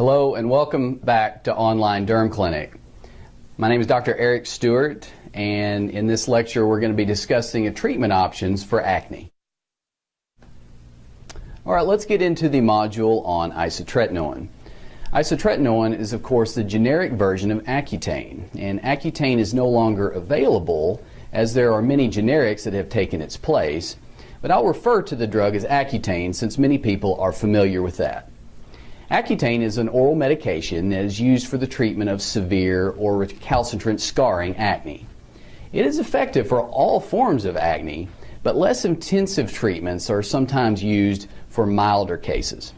Hello and welcome back to Online Derm Clinic. My name is Dr. Eric Stewart, and in this lecture we're going to be discussing treatment options for acne. Alright, let's get into the module on isotretinoin. Isotretinoin is of course the generic version of Accutane, and Accutane is no longer available as there are many generics that have taken its place, but I'll refer to the drug as Accutane since many people are familiar with that. Accutane is an oral medication that is used for the treatment of severe or recalcitrant scarring acne. It is effective for all forms of acne, but less intensive treatments are sometimes used for milder cases.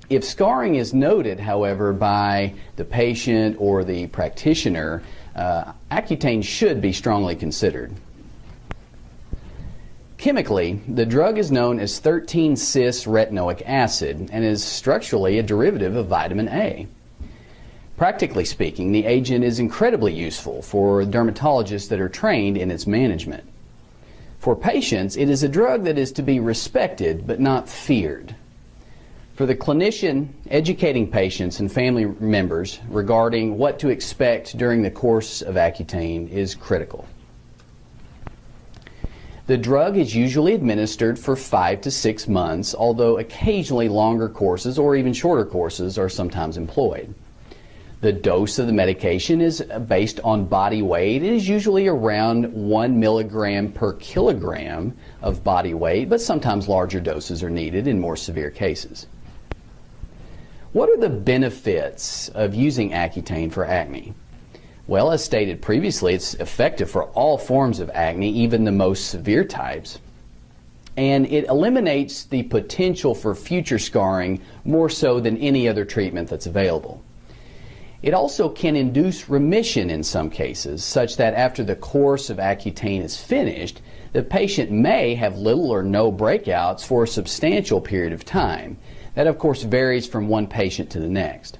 If scarring is noted, however, by the patient or the practitioner, Accutane should be strongly considered. Chemically, the drug is known as 13-cis-retinoic acid and is structurally a derivative of vitamin A. Practically speaking, the agent is incredibly useful for dermatologists that are trained in its management. For patients, it is a drug that is to be respected but not feared. For the clinician, educating patients and family members regarding what to expect during the course of Accutane is critical. The drug is usually administered for 5 to 6 months, although occasionally longer courses or even shorter courses are sometimes employed. The dose of the medication is based on body weight. It is usually around 1 milligram per kilogram of body weight, but sometimes larger doses are needed in more severe cases. What are the benefits of using Accutane for acne? Well, as stated previously, it's effective for all forms of acne, even the most severe types. And it eliminates the potential for future scarring more so than any other treatment that's available. It also can induce remission in some cases, such that after the course of Accutane is finished, the patient may have little or no breakouts for a substantial period of time. That, of course, varies from one patient to the next.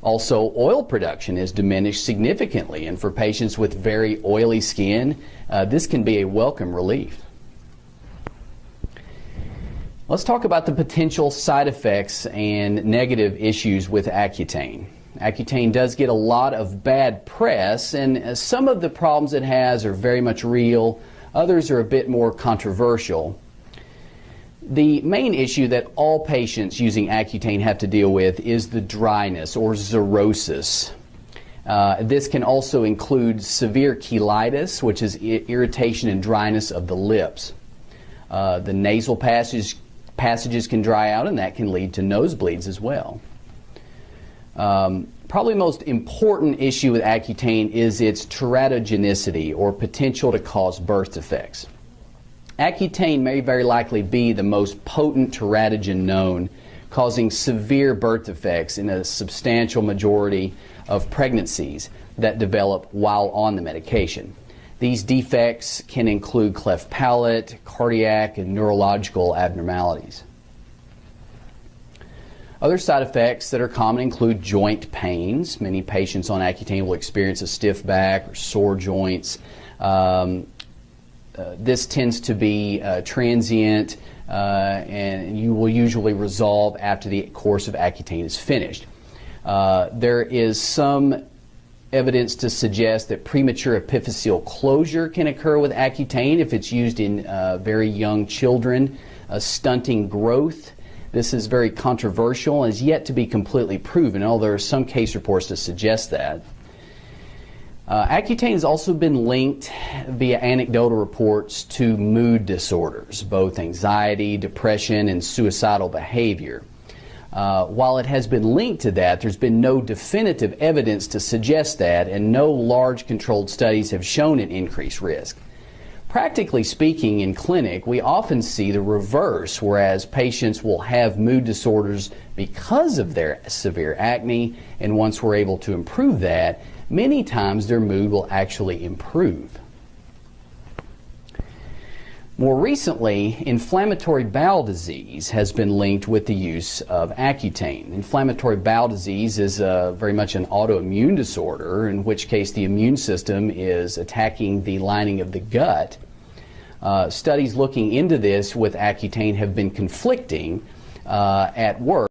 Also, oil production is diminished significantly, and for patients with very oily skin, this can be a welcome relief. Let's talk about the potential side effects and negative issues with Accutane. Accutane does get a lot of bad press, and some of the problems it has are very much real, others are a bit more controversial. The main issue that all patients using Accutane have to deal with is the dryness or xerosis. This can also include severe cheilitis, which is irritation and dryness of the lips. The nasal passages can dry out, and that can lead to nosebleeds as well. Probably the most important issue with Accutane is its teratogenicity, or potential to cause birth defects. Accutane may very likely be the most potent teratogen known, causing severe birth defects in a substantial majority of pregnancies that develop while on the medication. These defects can include cleft palate, cardiac, and neurological abnormalities. Other side effects that are common include joint pains. Many patients on Accutane will experience a stiff back or sore joints. This tends to be transient, and you will usually resolve after the course of Accutane is finished. There is some evidence to suggest that premature epiphyseal closure can occur with Accutane if it's used in very young children, stunting growth. This is very controversial and is yet to be completely proven, although there are some case reports to suggest that. Accutane has also been linked via anecdotal reports to mood disorders, both anxiety, depression, and suicidal behavior. While it has been linked to that, there's been no definitive evidence to suggest that, and no large controlled studies have shown an increased risk. Practically speaking, in clinic, we often see the reverse, whereas patients will have mood disorders because of their severe acne, and once we're able to improve that, many times their mood will actually improve. More recently, inflammatory bowel disease has been linked with the use of Accutane. Inflammatory bowel disease is very much an autoimmune disorder, in which case the immune system is attacking the lining of the gut. Studies looking into this with Accutane have been conflicting at work.